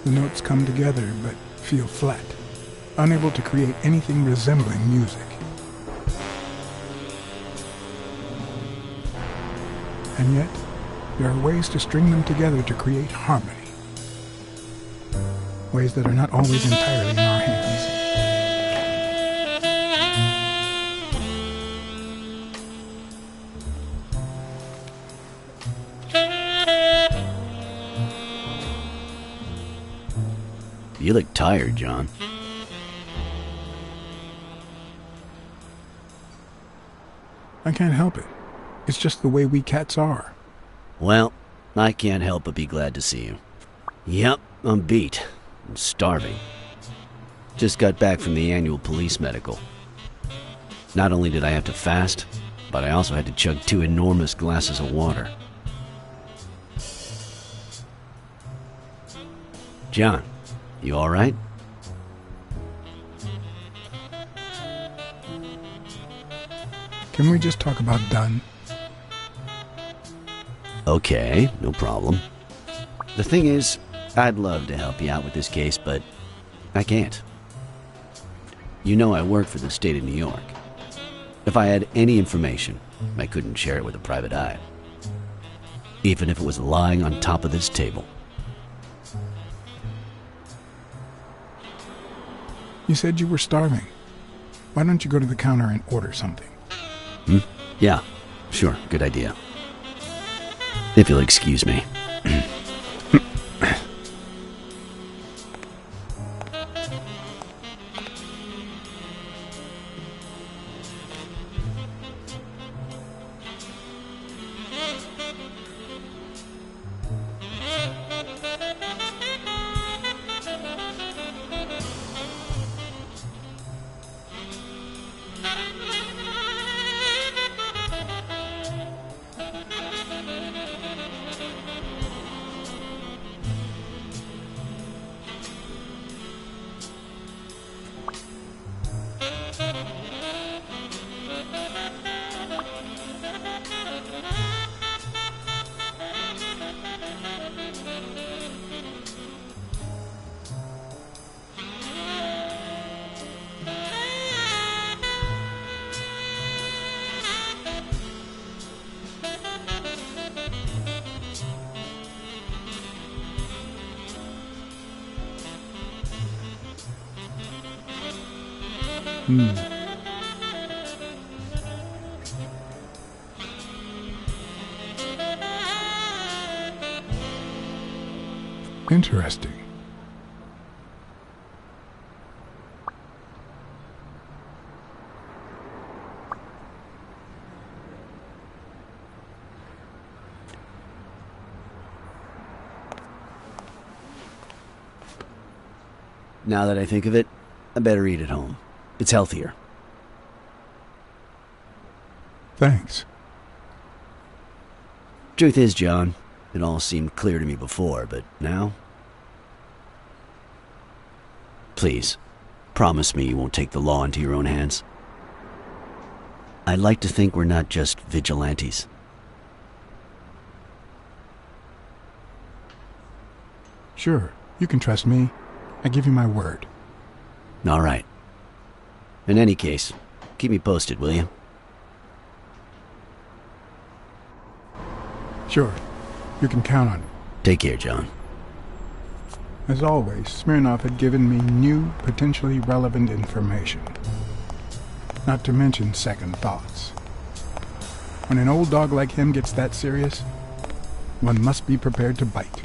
The notes come together but feel flat, unable to create anything resembling music. And yet, there are ways to string them together to create harmony. Ways that are not always entirely in our hands. You look tired, John. I can't help it. It's just the way we cats are. Well, I can't help but be glad to see you. Yep, I'm beat. I'm starving. Just got back from the annual police medical. Not only did I have to fast, but I also had to chug 2 enormous glasses of water. John, you all right? Can we just talk about Dunn? Okay, no problem. The thing is, I'd love to help you out with this case, but I can't. You know I work for the state of New York. If I had any information, I couldn't share it with a private eye. Even if it was lying on top of this table. You said you were starving. Why don't you go to the counter and order something? Yeah, sure, good idea. If you'll excuse me. Interesting. Now that I think of it, I better eat at home. It's healthier. Thanks. Truth is, John, it all seemed clear to me before, but now? Please, promise me you won't take the law into your own hands. I'd like to think we're not just vigilantes. Sure, you can trust me. I give you my word. All right. In any case, keep me posted, will you? Sure, you can count on it. Take care, John. As always, Smirnov had given me new, potentially relevant information. Not to mention second thoughts. When an old dog like him gets that serious, one must be prepared to bite.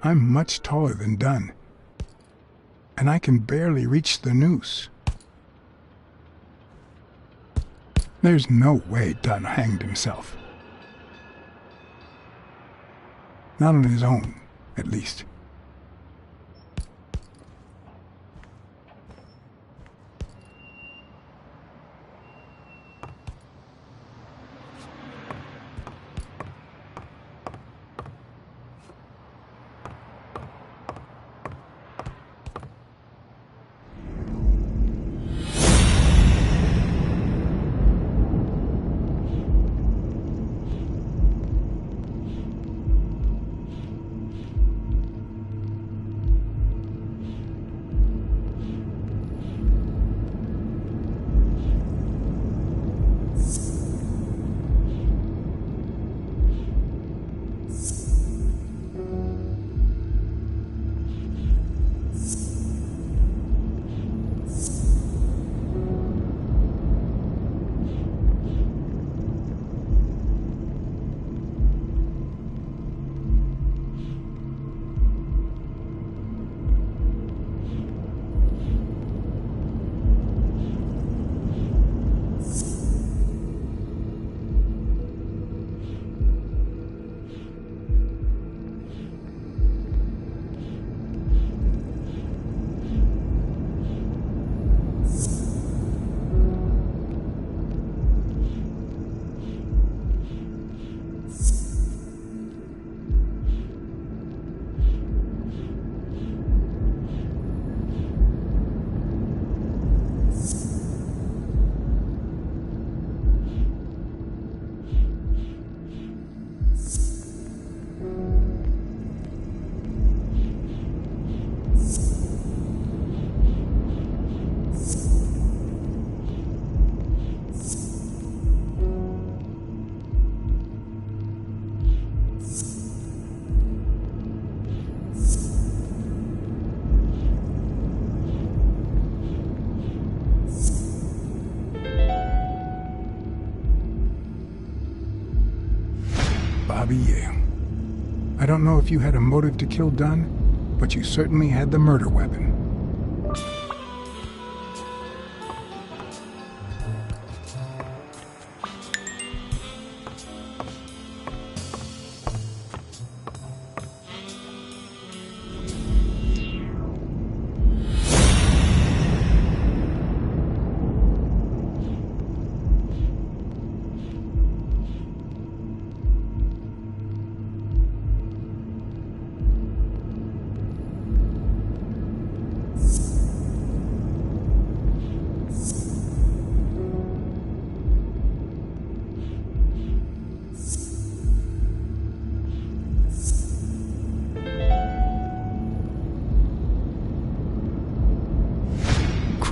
I'm much taller than Dunn, and I can barely reach the noose. There's no way Dunn hanged himself. Not on his own, at least. Bobby Yale. I don't know if you had a motive to kill Dunn, but you certainly had the murder weapon.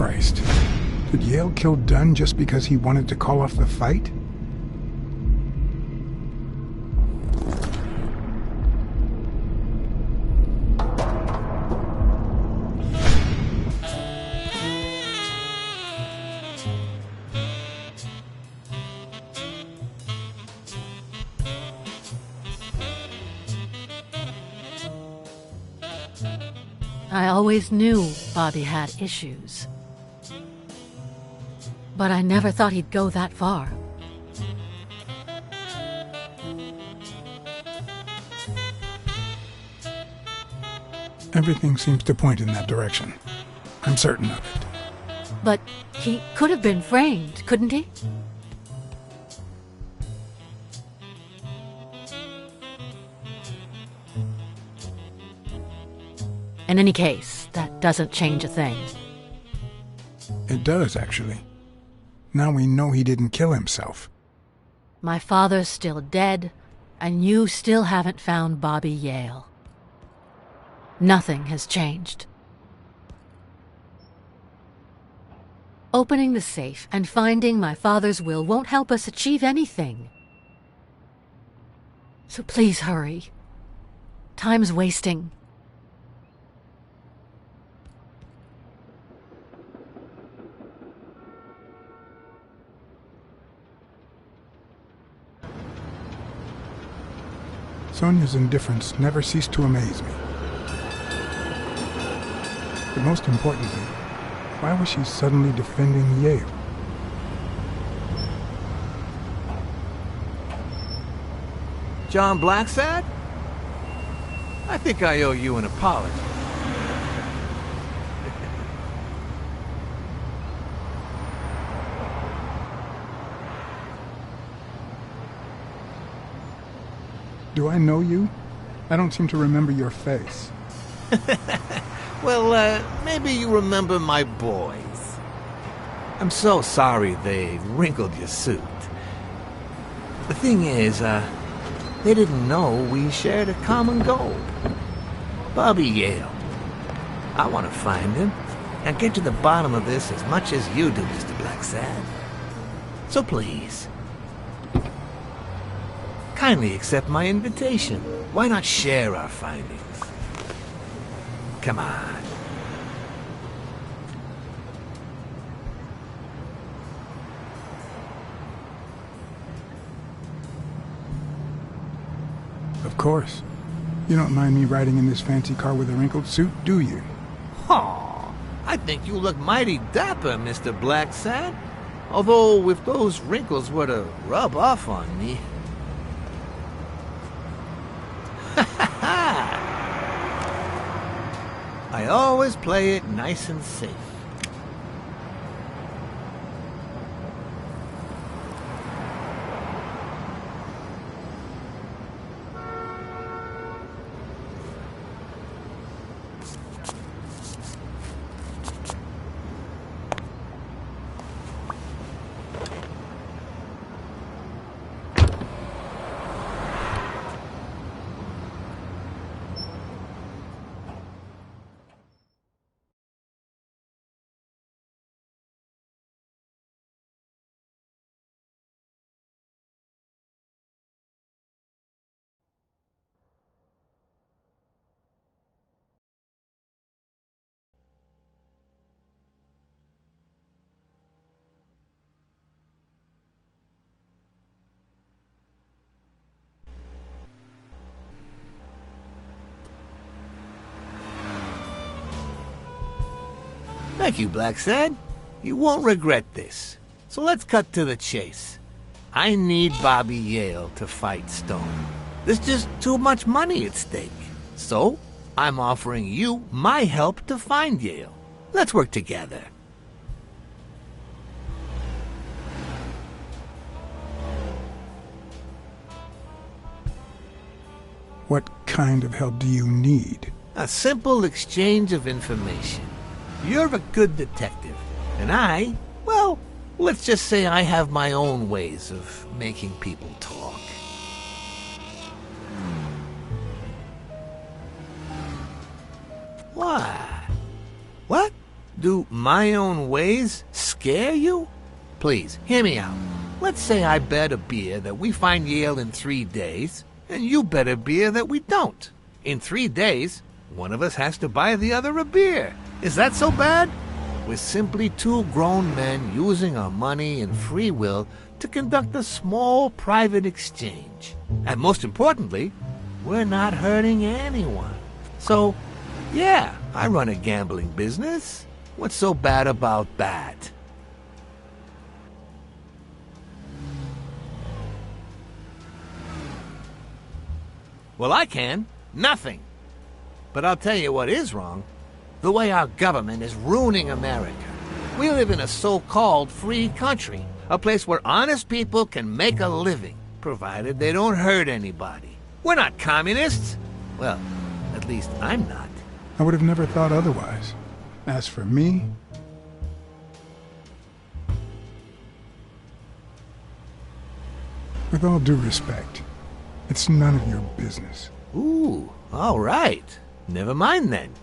Christ. Did Yale kill Dunn just because he wanted to call off the fight? I always knew Bobby had issues. But I never thought he'd go that far. Everything seems to point in that direction. I'm certain of it. But he could have been framed, couldn't he? In any case, that doesn't change a thing. It does, actually. Now we know he didn't kill himself. My father's still dead, and you still haven't found Bobby Yale. Nothing has changed. Opening the safe and finding my father's will won't help us achieve anything. So please hurry. Time's wasting. Sonia's indifference never ceased to amaze me. But most importantly, why was she suddenly defending Yale? John Blacksad? I think I owe you an apology. Do I know you? I don't seem to remember your face. Well, maybe you remember my boys. I'm so sorry they wrinkled your suit. The thing is, they didn't know we shared a common goal. Bobby Yale. I want to find him and get to the bottom of this as much as you do, Mr. Blacksad. So please, kindly accept my invitation. Why not share our findings? Come on. Of course. You don't mind me riding in this fancy car with a wrinkled suit, do you? Aw, I think you look mighty dapper, Mr. Blacksad. Although, if those wrinkles were to rub off on me... I always play it nice and safe. Thank you, Blacksad. You won't regret this. So let's cut to the chase. I need Bobby Yale to fight Stone. There's just too much money at stake. So, I'm offering you my help to find Yale. Let's work together. What kind of help do you need? A simple exchange of information. You're a good detective, and I, well, let's just say I have my own ways of making people talk. Why? What? Do my own ways scare you? Please, hear me out. Let's say I bet a beer that we find Yale in 3 days, and you bet a beer that we don't. In 3 days, one of us has to buy the other a beer. Is that so bad? We're simply two grown men using our money and free will to conduct a small private exchange. And most importantly, we're not hurting anyone. So, yeah, I run a gambling business. What's so bad about that? Well, I can. Nothing. But I'll tell you what is wrong. The way our government is ruining America. We live in a so-called free country, a place where honest people can make a living, provided they don't hurt anybody. We're not communists. Well, at least I'm not. I would have never thought otherwise. As for me... With all due respect, it's none of your business. Ooh, all right. Never mind then.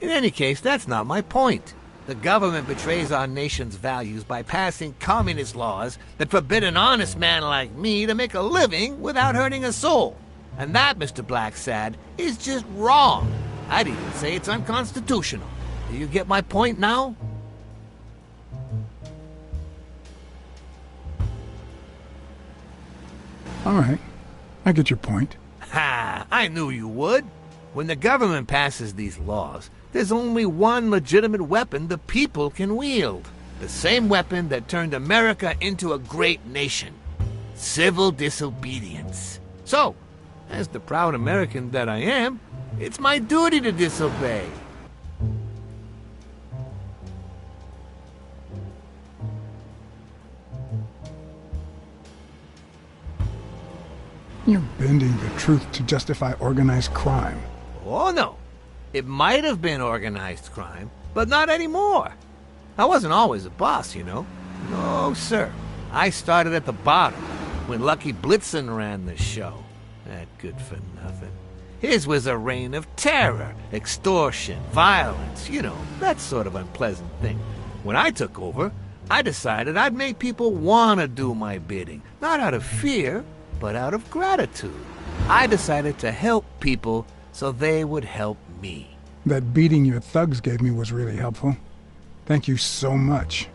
In any case, that's not my point. The government betrays our nation's values by passing communist laws that forbid an honest man like me to make a living without hurting a soul. And that, Mr. Blacksad, is just wrong. I'd even say it's unconstitutional. Do you get my point now? All right, I get your point. Ha! I knew you would. When the government passes these laws, there's only one legitimate weapon the people can wield. The same weapon that turned America into a great nation. Civil disobedience. So, as the proud American that I am, it's my duty to disobey. You're bending the truth to justify organized crime. Oh no, it might have been organized crime, but not anymore. I wasn't always a boss, you know. No, sir. I started at the bottom, when Lucky Blitzen ran the show. That good for nothing. His was a reign of terror, extortion, violence, you know, that sort of unpleasant thing. When I took over, I decided I'd make people want to do my bidding, not out of fear, but out of gratitude. I decided to help people so they would help me. That beating your thugs gave me was really helpful. Thank you so much.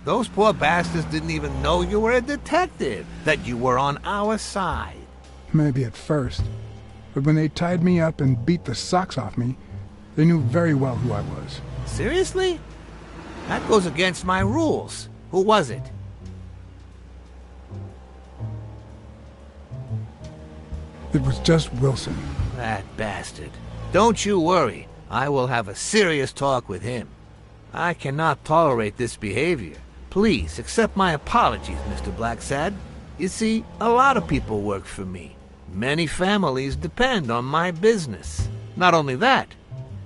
Those poor bastards didn't even know you were a detective, that you were on our side. Maybe at first. But when they tied me up and beat the socks off me, they knew very well who I was. Seriously? That goes against my rules. Who was it? It was just Wilson. That bastard. Don't you worry. I will have a serious talk with him. I cannot tolerate this behavior. Please accept my apologies, Mr. Blacksad. You see, a lot of people work for me. Many families depend on my business. Not only that,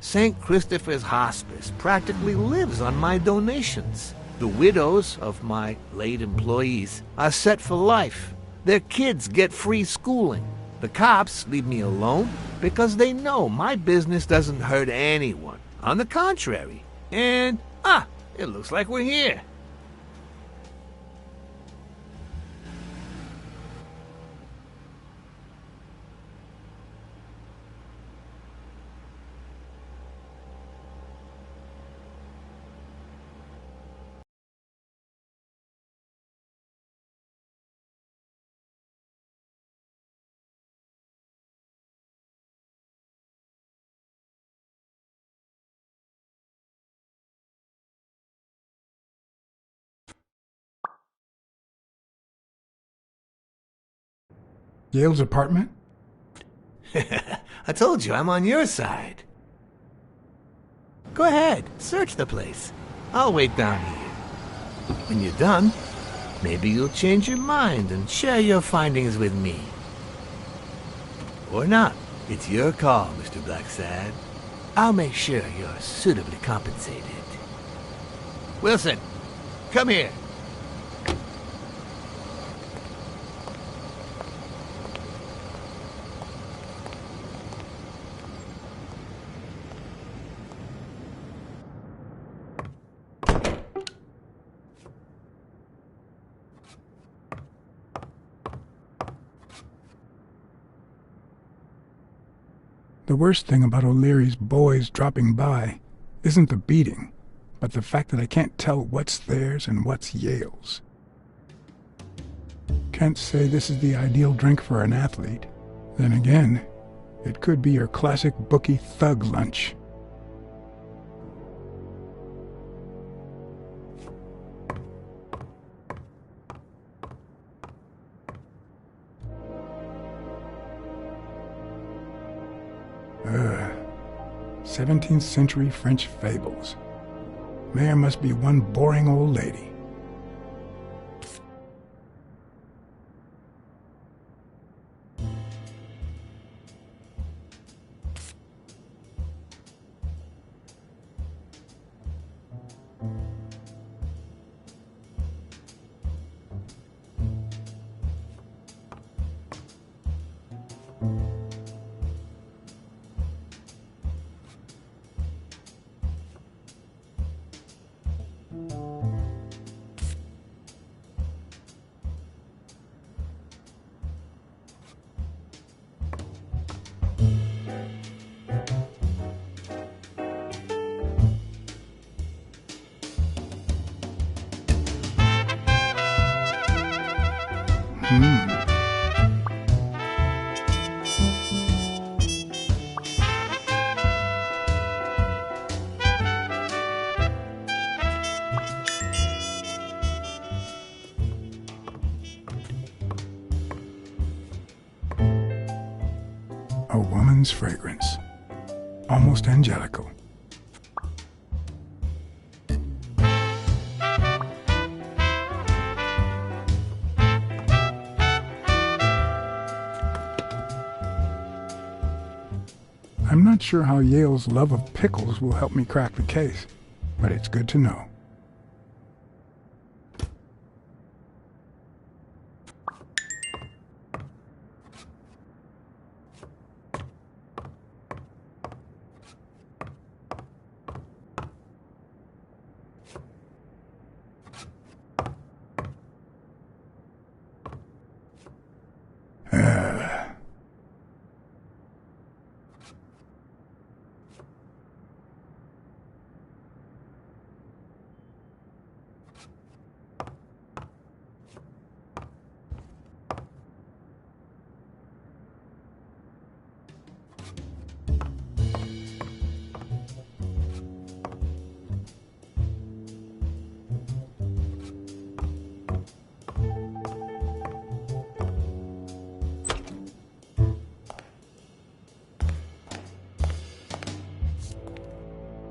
St. Christopher's Hospice practically lives on my donations. The widows of my late employees are set for life. Their kids get free schooling. The cops leave me alone because they know my business doesn't hurt anyone. On the contrary. And, it looks like we're here. Yale's apartment? I told you I'm on your side. Go ahead, search the place. I'll wait down here. When you're done, maybe you'll change your mind and share your findings with me. Or not. It's your call, Mr. Blacksad. I'll make sure you're suitably compensated. Wilson, come here. The worst thing about O'Leary's boys dropping by isn't the beating, but the fact that I can't tell what's theirs and what's Yale's. Can't say this is the ideal drink for an athlete. Then again, it could be your classic bookie thug lunch. Ugh. 17th century French fables. Mayor must be one boring old lady. woman's fragrance. Almost angelical. I'm not sure how Yale's love of pickles will help me crack the case, but it's good to know.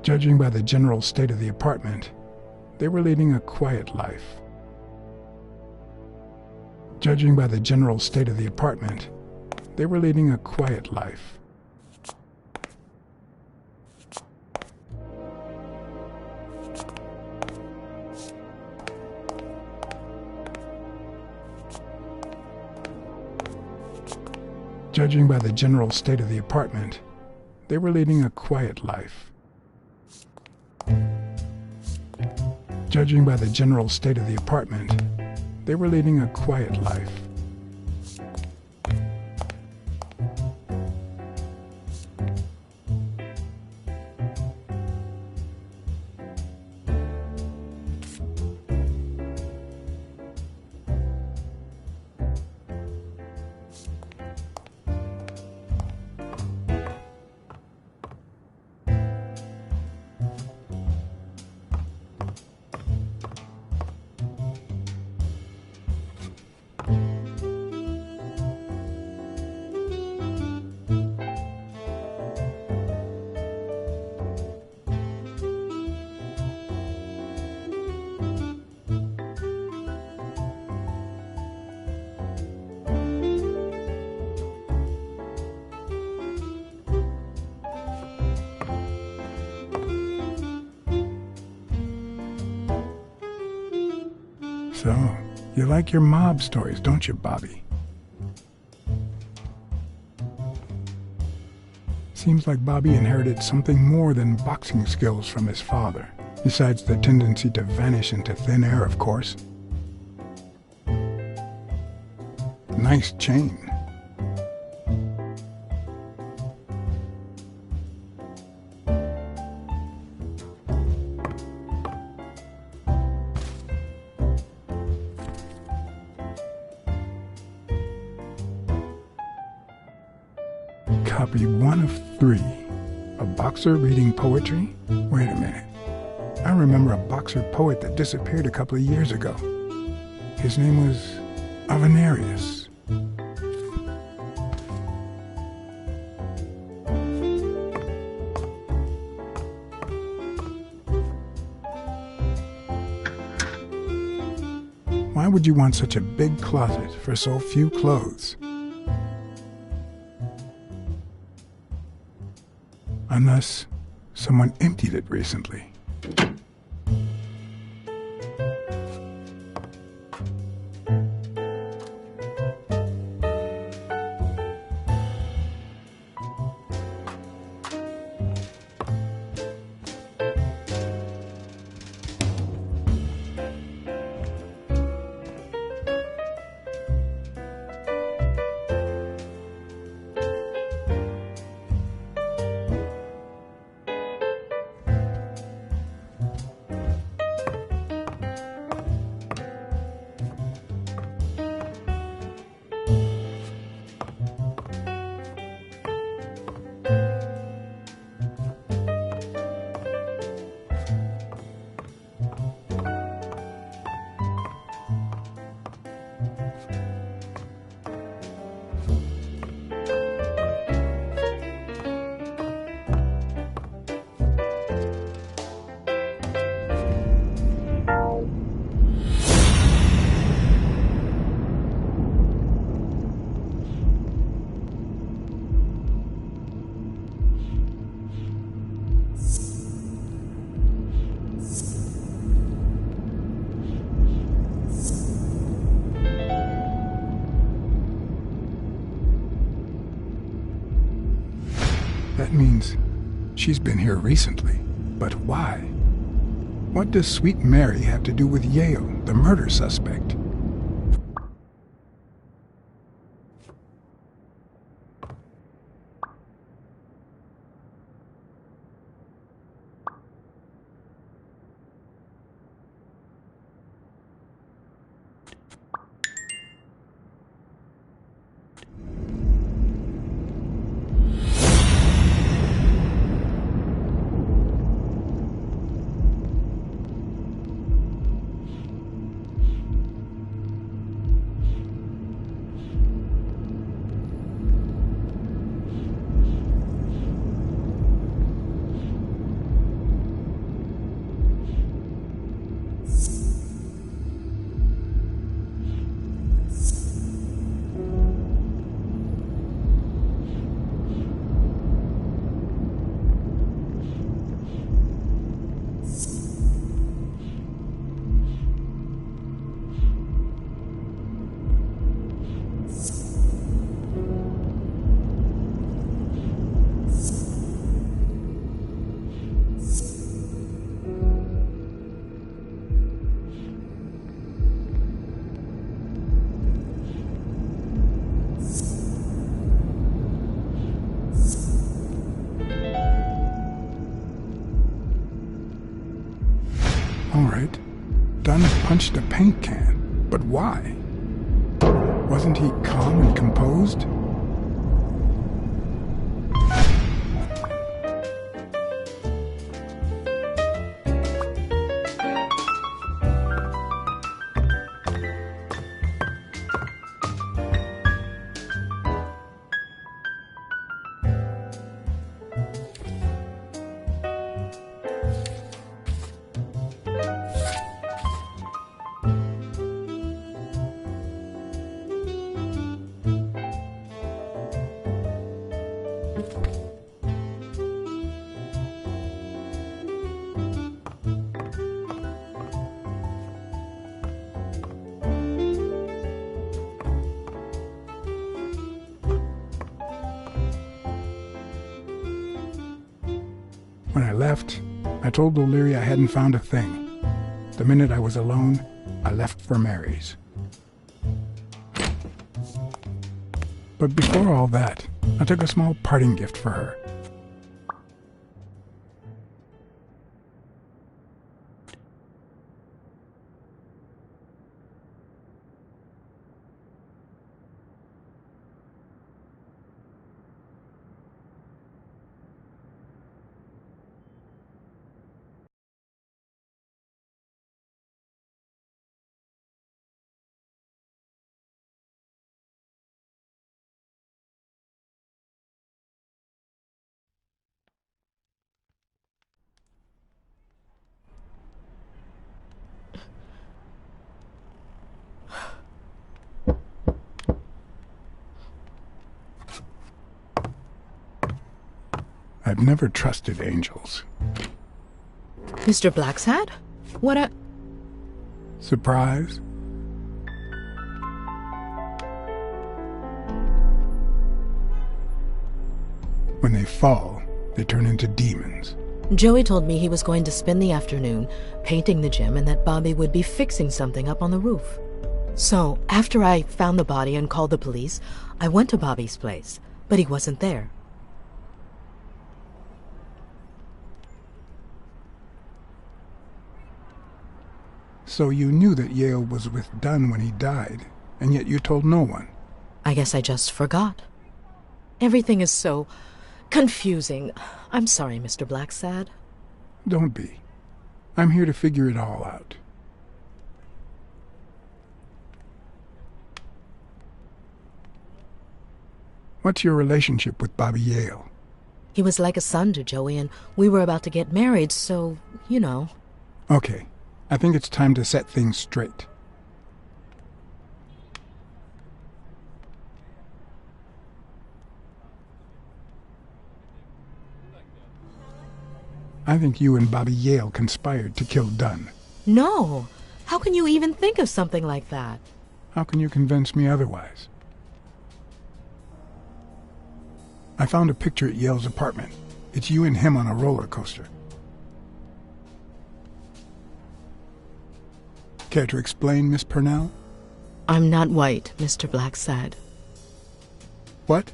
Judging by the general state of the apartment, they were leading a quiet life. Judging by the general state of the apartment, they were leading a quiet life. Judging by the general state of the apartment, they were leading a quiet life. Judging by the general state of the apartment, they were leading a quiet life. So, you like your mob stories, don't you, Bobby? Seems like Bobby inherited something more than boxing skills from his father, besides the tendency to vanish into thin air, of course. Nice chain. Copy 1 of 3. A boxer reading poetry? Wait a minute. I remember a boxer poet that disappeared a couple of years ago. His name was Avenarius. Why would you want such a big closet for so few clothes? Unless someone emptied it recently. That means she's been here recently. But why? What does Sweet Mary have to do with Yale, the murder suspect? All right. Dunn punched a paint can, but why? Wasn't he calm and composed? When I left, I told O'Leary I hadn't found a thing. The minute I was alone, I left for Mary's. But before all that, I took a small parting gift for her. I've never trusted angels. Mr. Blacksad? What a... Surprise? When they fall, they turn into demons. Joey told me he was going to spend the afternoon painting the gym and that Bobby would be fixing something up on the roof. So, after I found the body and called the police, I went to Bobby's place, but he wasn't there. So you knew that Yale was with Dunn when he died, and yet you told no one. I guess I just forgot. Everything is so confusing. I'm sorry, Mr. Blacksad. Don't be. I'm here to figure it all out. What's your relationship with Bobby Yale? He was like a son to Joey, and we were about to get married, so, you know. Okay, I think it's time to set things straight. I think you and Bobby Yale conspired to kill Dunn. No! How can you even think of something like that? How can you convince me otherwise? I found a picture at Yale's apartment. It's you and him on a roller coaster. Care to explain, Miss Purnell? I'm not white, Mr. Blacksad. What?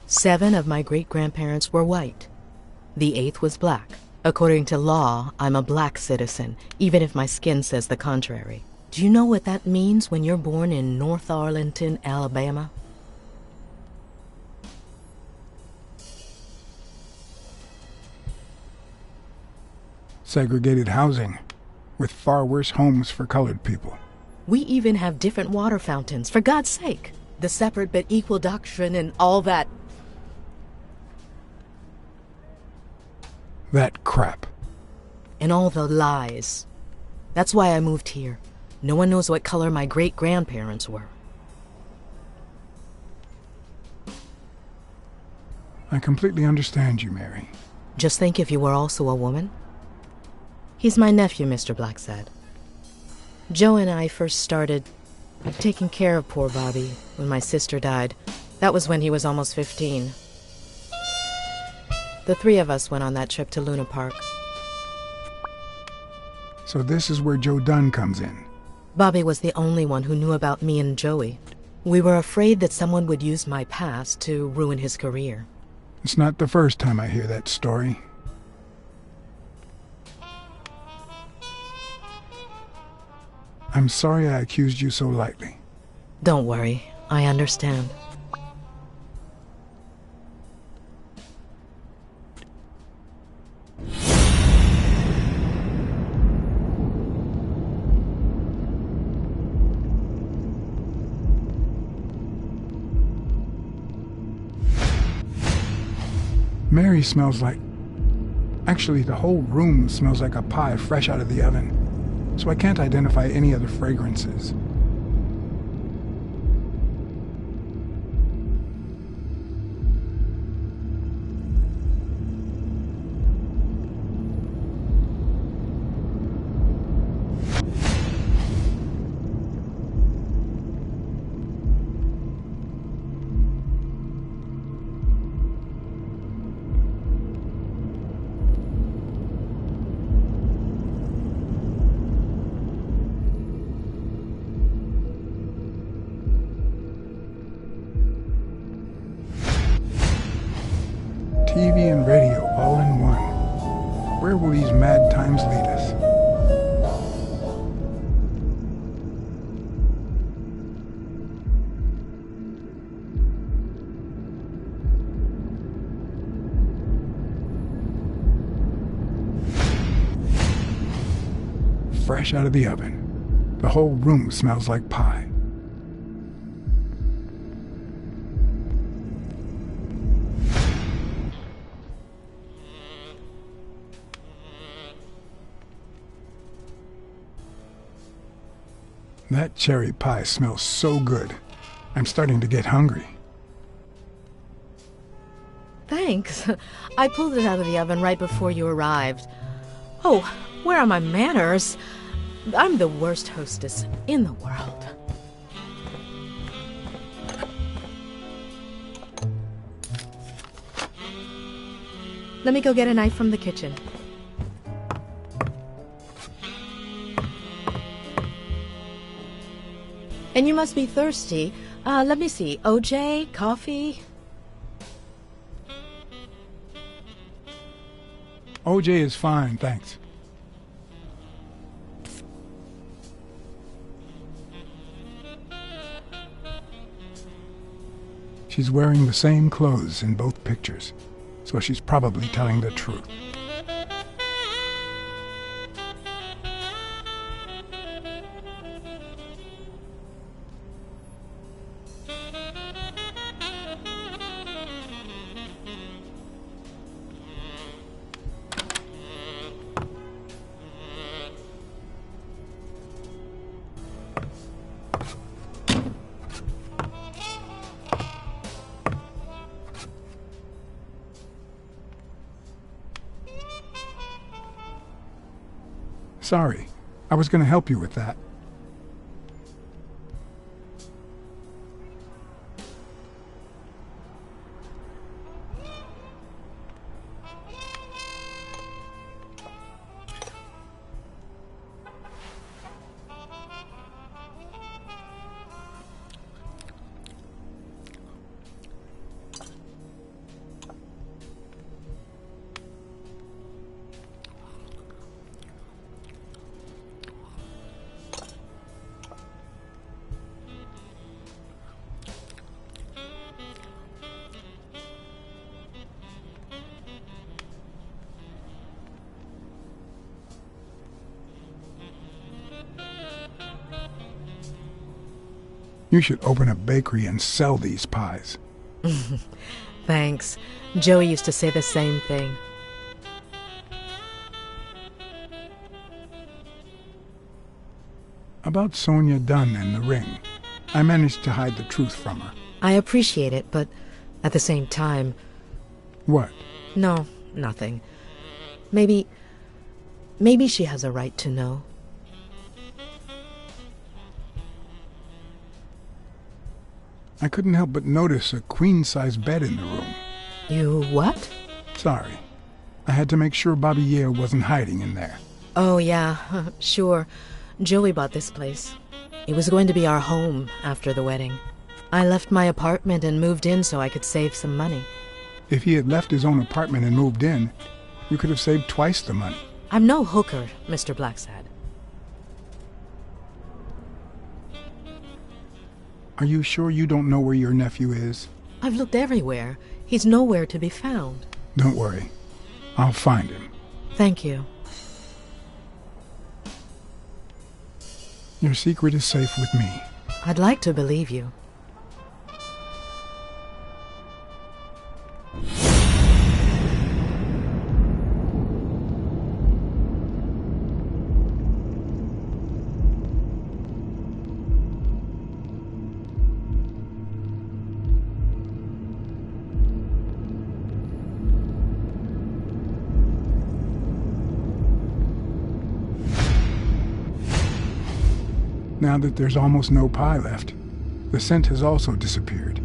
7 of my great-grandparents were white. The 8th was black. According to law, I'm a black citizen, even if my skin says the contrary. Do you know what that means when you're born in North Arlington, Alabama? Segregated housing, with far worse homes for colored people. We even have different water fountains, for God's sake. The separate but equal doctrine and all that. That crap. And all the lies. That's why I moved here. No one knows what color my great-grandparents were. I completely understand you, Mary. Just think if you were also a woman. He's my nephew, Mr. Blacksad. Joe and I first started taking care of poor Bobby when my sister died. That was when he was almost 15. The 3 of us went on that trip to Luna Park. So this is where Joe Dunn comes in. Bobby was the only one who knew about me and Joey. We were afraid that someone would use my past to ruin his career. It's not the first time I hear that story. I'm sorry I accused you so lightly. Don't worry, I understand. Mary smells like... Actually, the whole room smells like a pie fresh out of the oven. So I can't identify any other fragrances. TV and radio all in one. Where will these mad times lead us? Fresh out of the oven. The whole room smells like pie. That cherry pie smells so good. I'm starting to get hungry. Thanks. I pulled it out of the oven right before you arrived. Oh, where are my manners? I'm the worst hostess in the world. Let me go get a knife from the kitchen. And you must be thirsty. Let me see. OJ? Coffee? OJ is fine, thanks. She's wearing the same clothes in both pictures, so she's probably telling the truth. Sorry, I was going to help you with that. You should open a bakery and sell these pies. Thanks. Joey used to say the same thing. About Sonia Dunn and the ring. I managed to hide the truth from her. I appreciate it, but at the same time... What? No, nothing. Maybe she has a right to know. I couldn't help but notice a queen-size bed in the room. You what? Sorry. I had to make sure Bobby Yale wasn't hiding in there. Oh, yeah, sure. Joey bought this place. It was going to be our home after the wedding. I left my apartment and moved in so I could save some money. If he had left his own apartment and moved in, you could have saved twice the money. I'm no hooker, Mr. Blacksad. Are you sure you don't know where your nephew is? I've looked everywhere. He's nowhere to be found. Don't worry. I'll find him. Thank you. Your secret is safe with me. I'd like to believe you. Now that there's almost no pie left, the scent has also disappeared.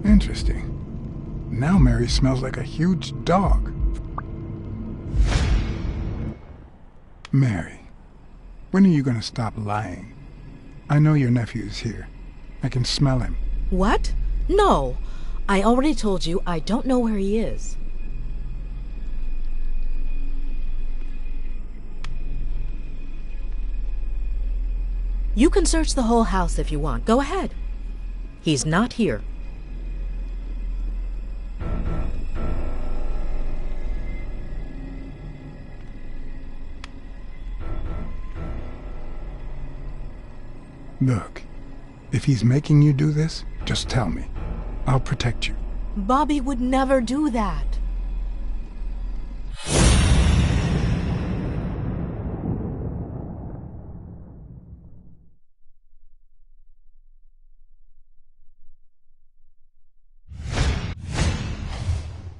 Interesting. Now Mary smells like a huge dog. Mary, when are you going to stop lying? I know your nephew is here. I can smell him. What? No. I already told you I don't know where he is. You can search the whole house if you want. Go ahead. He's not here. Look, if he's making you do this, just tell me. I'll protect you. Bobby would never do that.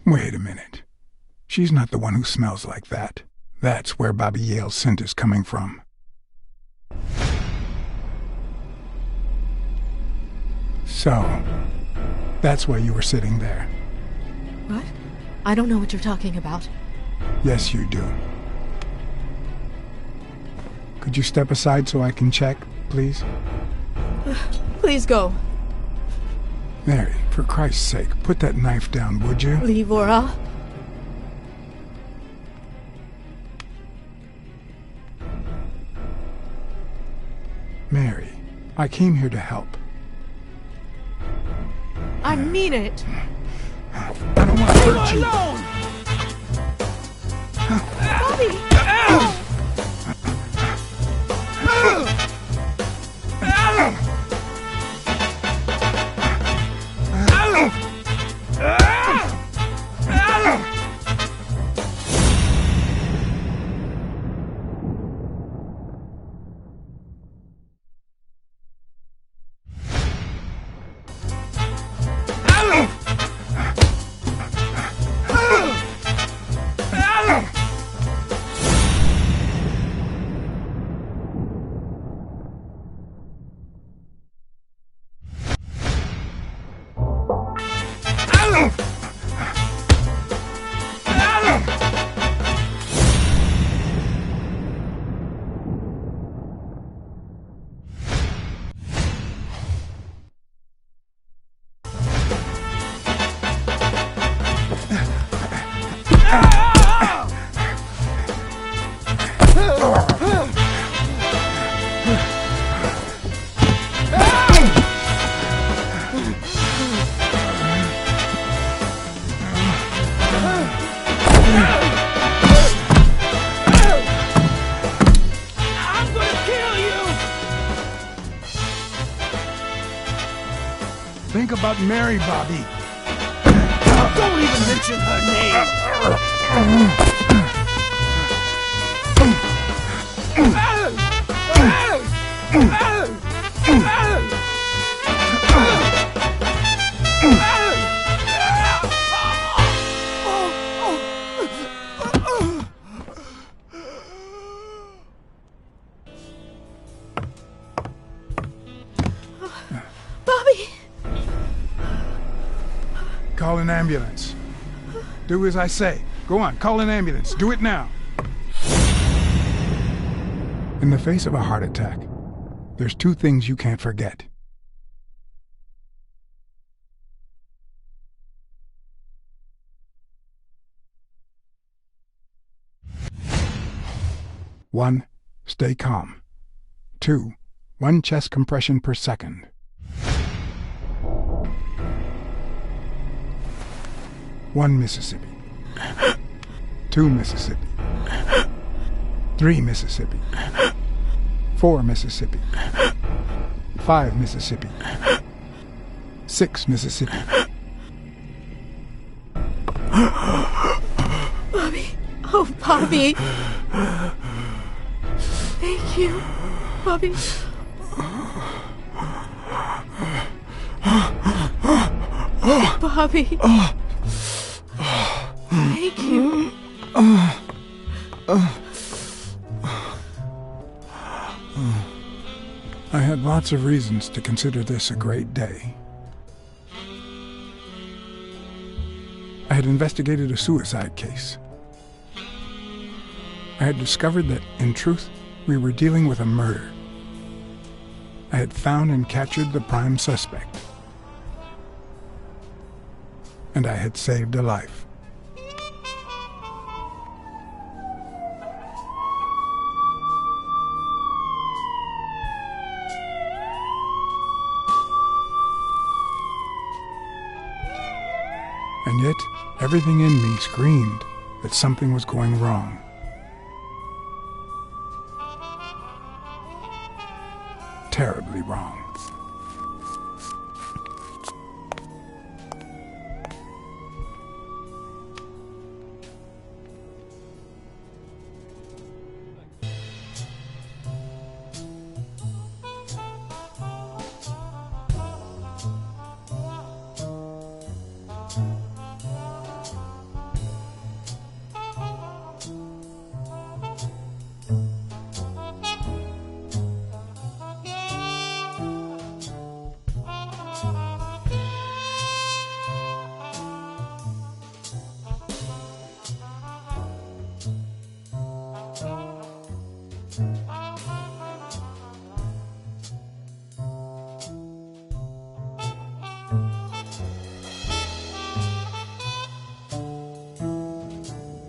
Wait a minute. She's not the one who smells like that. That's where Bobby Yale's scent is coming from. So, that's why you were sitting there. What? I don't know what you're talking about. Yes, you do. Could you step aside so I can check, please? Please go. Mary, for Christ's sake, put that knife down, would you? Livora. Mary, I came here to help. I mean it. I don't want to hurt you. Bobby! marry Bobby. Don't even mention her name! Bobby! Call an ambulance. Do as I say. Go on, call an ambulance. Do it now. In the face of a heart attack, there's two things you can't forget. One, stay calm. Two, 1 chest compression per second. One Mississippi. 2 Mississippi. 3 Mississippi. 4 Mississippi. 5 Mississippi. 6 Mississippi. Bobby. Oh, Bobby. Thank you, Bobby. Bobby. Thank you. I had lots of reasons to consider this a great day. I had investigated a suicide case. I had discovered that, in truth, we were dealing with a murder. I had found and captured the prime suspect. And I had saved a life. And yet, everything in me screamed that something was going wrong. Terribly wrong.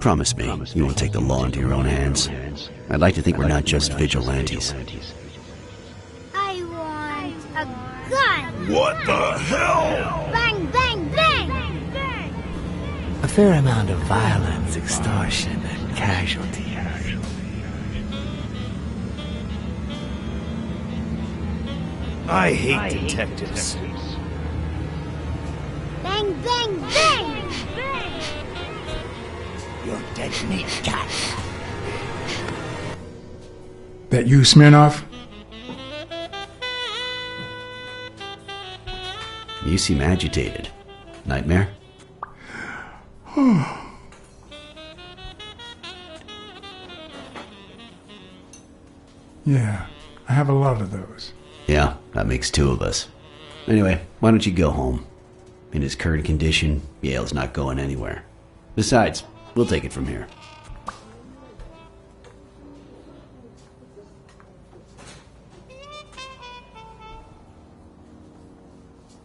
Promise me you won't take the law into your own hands. I'd like to think we're not just vigilantes. I want a gun! What the hell? Bang, bang, bang! A fair amount of violence, extortion, and casualties. I hate detectives. Bang, bang, bang! You're dead meat, cat. That you, Smirnoff? You seem agitated. Nightmare? Yeah, I have a lot of those. Yeah, that makes 2 of us. Anyway, why don't you go home? In his current condition, Yale's not going anywhere. Besides, we'll take it from here.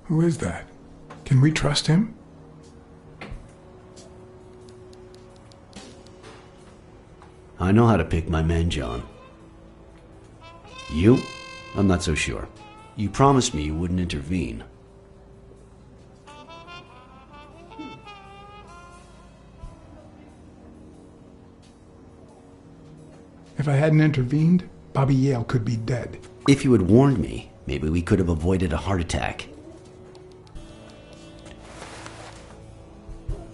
Who is that? Can we trust him? I know how to pick my men, John. You? I'm not so sure. You promised me you wouldn't intervene. If I hadn't intervened, Bobby Yale could be dead. If you had warned me, maybe we could have avoided a heart attack.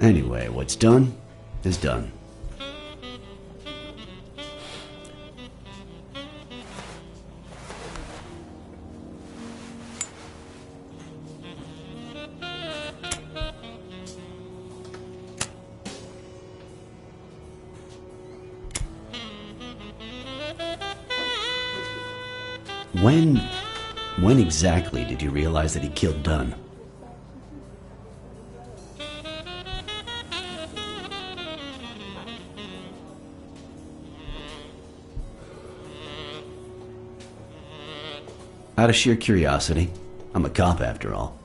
Anyway, what's done is done. When exactly did you realize that he killed Dunn? Out of sheer curiosity. I'm a cop after all.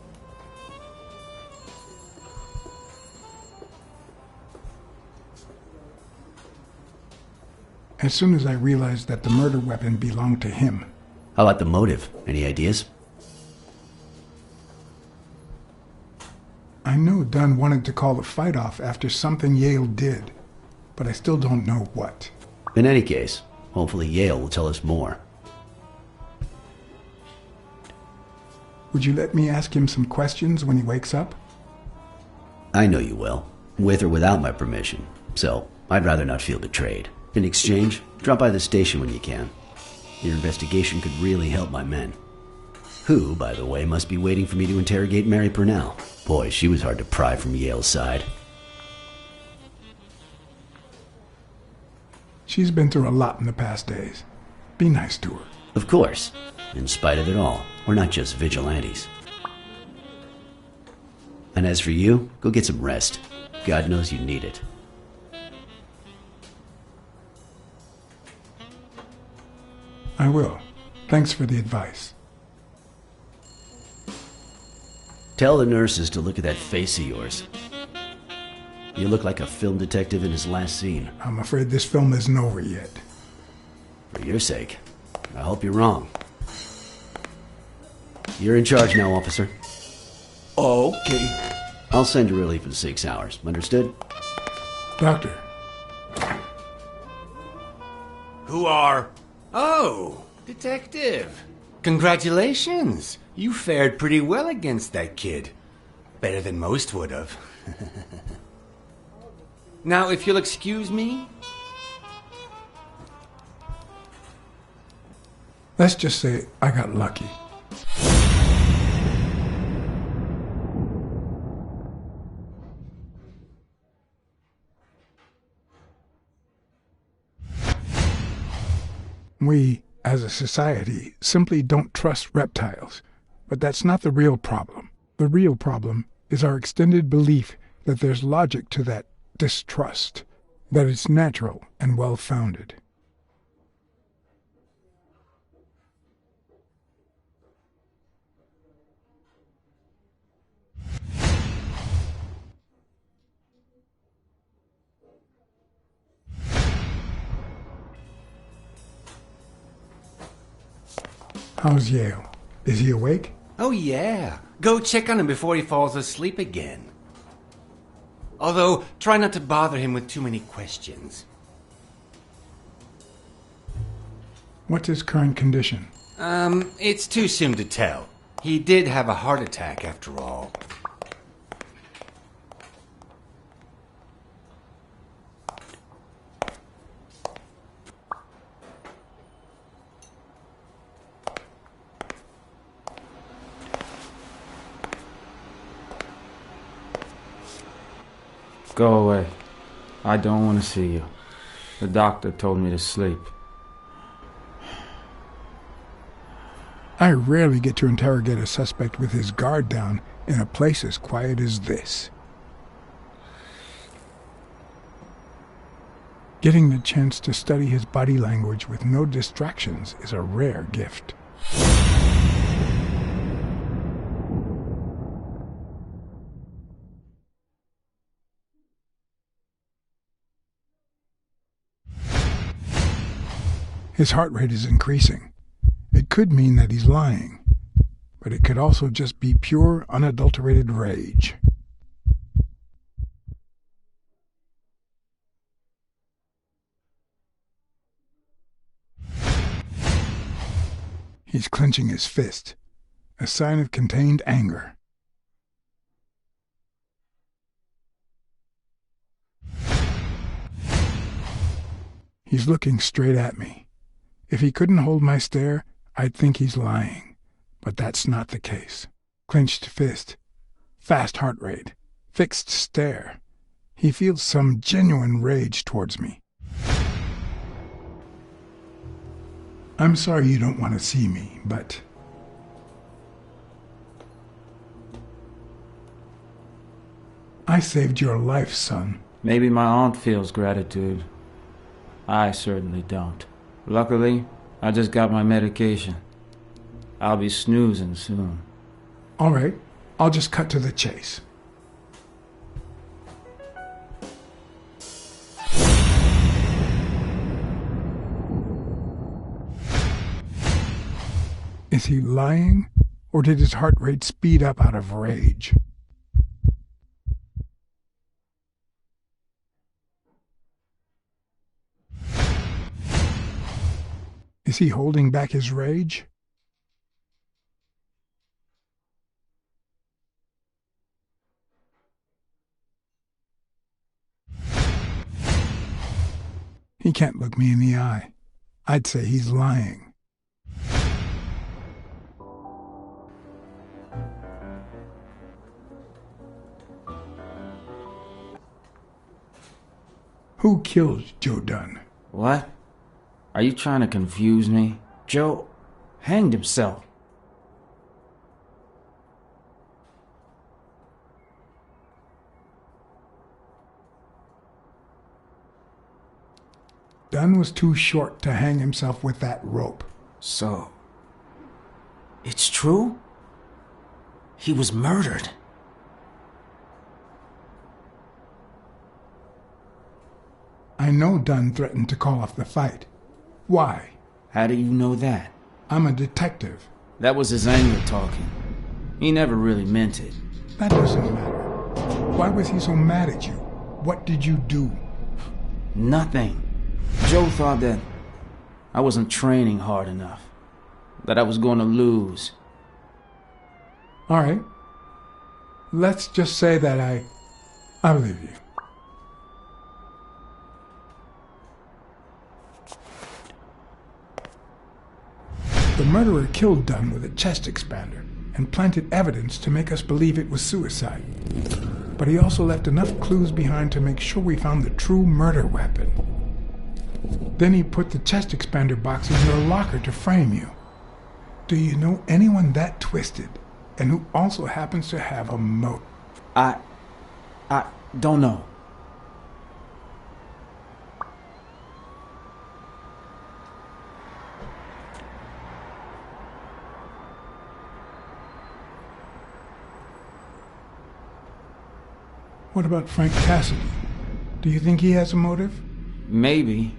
As soon as I realized that the murder weapon belonged to him. How about the motive? Any ideas? I know Dunn wanted to call the fight off after something Yale did, but I still don't know what. In any case, hopefully Yale will tell us more. Would you let me ask him some questions when he wakes up? I know you will, with or without my permission, so I'd rather not feel betrayed. In exchange, drop by the station when you can. Your investigation could really help my men. Who, by the way, must be waiting for me to interrogate Mary Purnell. Boy, she was hard to pry from Yale's side. She's been through a lot in the past days. Be nice to her. Of course. In spite of it all, we're not just vigilantes. And as for you, go get some rest. God knows you need it. I will. Thanks for the advice. Tell the nurses to look at that face of yours. You look like a film detective in his last scene. I'm afraid this film isn't over yet. For your sake, I hope you're wrong. You're in charge now, officer. Okay. I'll send you relief in 6 hours. Understood? Doctor. Who are... Oh, detective. Congratulations. You fared pretty well against that kid. Better than most would have. Now, if you'll excuse me. Let's just say I got lucky. We, as a society, simply don't trust reptiles. But that's not the real problem. The real problem is our extended belief that there's logic to that distrust, that it's natural and well-founded. How's Yale? Is he awake? Oh, yeah. Go check on him before he falls asleep again. Although, try not to bother him with too many questions. What's his current condition? It's too soon to tell. He did have a heart attack after all. Go away. I don't want to see you. The doctor told me to sleep. I rarely get to interrogate a suspect with his guard down in a place as quiet as this. Getting the chance to study his body language with no distractions is a rare gift. His heart rate is increasing. It could mean that he's lying, but it could also just be pure, unadulterated rage. He's clenching his fist, a sign of contained anger. He's looking straight at me. If he couldn't hold my stare, I'd think he's lying. But that's not the case. Clenched fist, fast heart rate, fixed stare. He feels some genuine rage towards me. I'm sorry you don't want to see me, but... I saved your life, son. Maybe my aunt feels gratitude. I certainly don't. Luckily, I just got my medication. I'll be snoozing soon. All right, I'll just cut to the chase. Is he lying, or did his heart rate speed up out of rage? Is he holding back his rage? He can't look me in the eye. I'd say he's lying. Who killed Joe Dunn? What? Are you trying to confuse me? Joe hanged himself. Dunn was too short to hang himself with that rope. So, it's true? He was murdered. I know Dunn threatened to call off the fight. Why? How do you know that? I'm a detective. That was his anger talking. He never really meant it. That doesn't matter. Why was he so mad at you? What did you do? Nothing. Joe thought that I wasn't training hard enough. That I was going to lose. All right. Let's just say that I believe you. The murderer killed Dunn with a chest expander and planted evidence to make us believe it was suicide. But he also left enough clues behind to make sure we found the true murder weapon. Then he put the chest expander box in your locker to frame you. Do you know anyone that twisted and who also happens to have a motive? I don't know. What about Frank Cassidy? Do you think he has a motive? Maybe.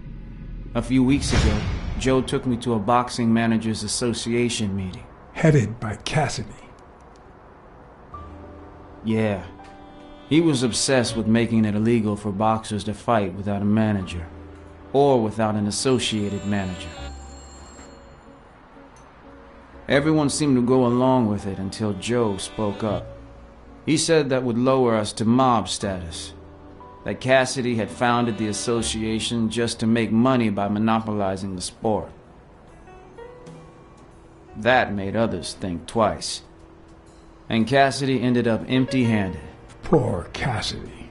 A few weeks ago, Joe took me to a boxing managers association meeting. Headed by Cassidy. Yeah. He was obsessed with making it illegal for boxers to fight without a manager. Or without an associated manager. Everyone seemed to go along with it until Joe spoke up. He said that would lower us to mob status. That Cassidy had founded the association just to make money by monopolizing the sport. That made others think twice. And Cassidy ended up empty-handed. Poor Cassidy.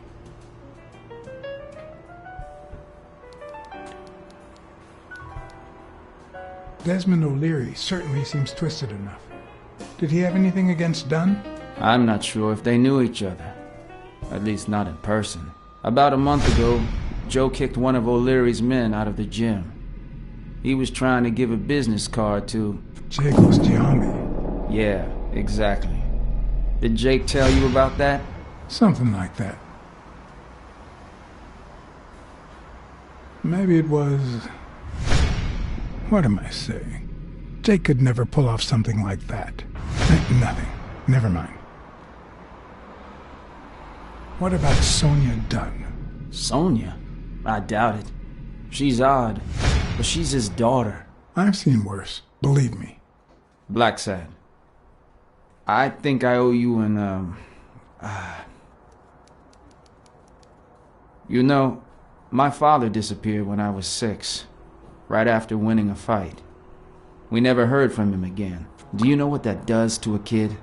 Desmond O'Leary certainly seems twisted enough. Did he have anything against Dunn? I'm not sure if they knew each other. At least not in person. About a month ago, Joe kicked one of O'Leary's men out of the gym. He was trying to give a business card to... Jake Ostiami. Yeah, exactly. Did Jake tell you about that? Something like that. Maybe it was... What am I saying? Jake could never pull off something like that. Nothing. Never mind. What about Sonia Dunn? Sonia? I doubt it. She's odd, but she's his daughter. I've seen worse, believe me. Blacksad. I think I owe you an, You know, My father disappeared when I was 6, right after winning a fight. We never heard from him again. Do you know what that does to a kid?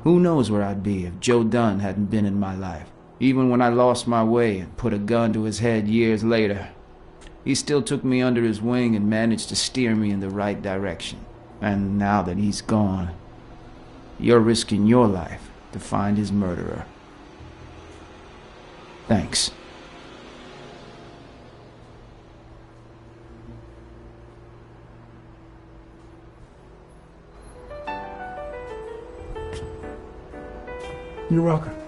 Who knows where I'd be if Joe Dunn hadn't been in my life. Even when I lost my way and put a gun to his head years later, he still took me under his wing and managed to steer me in the right direction. And now that he's gone, you're risking your life to find his murderer. Thanks. You're welcome.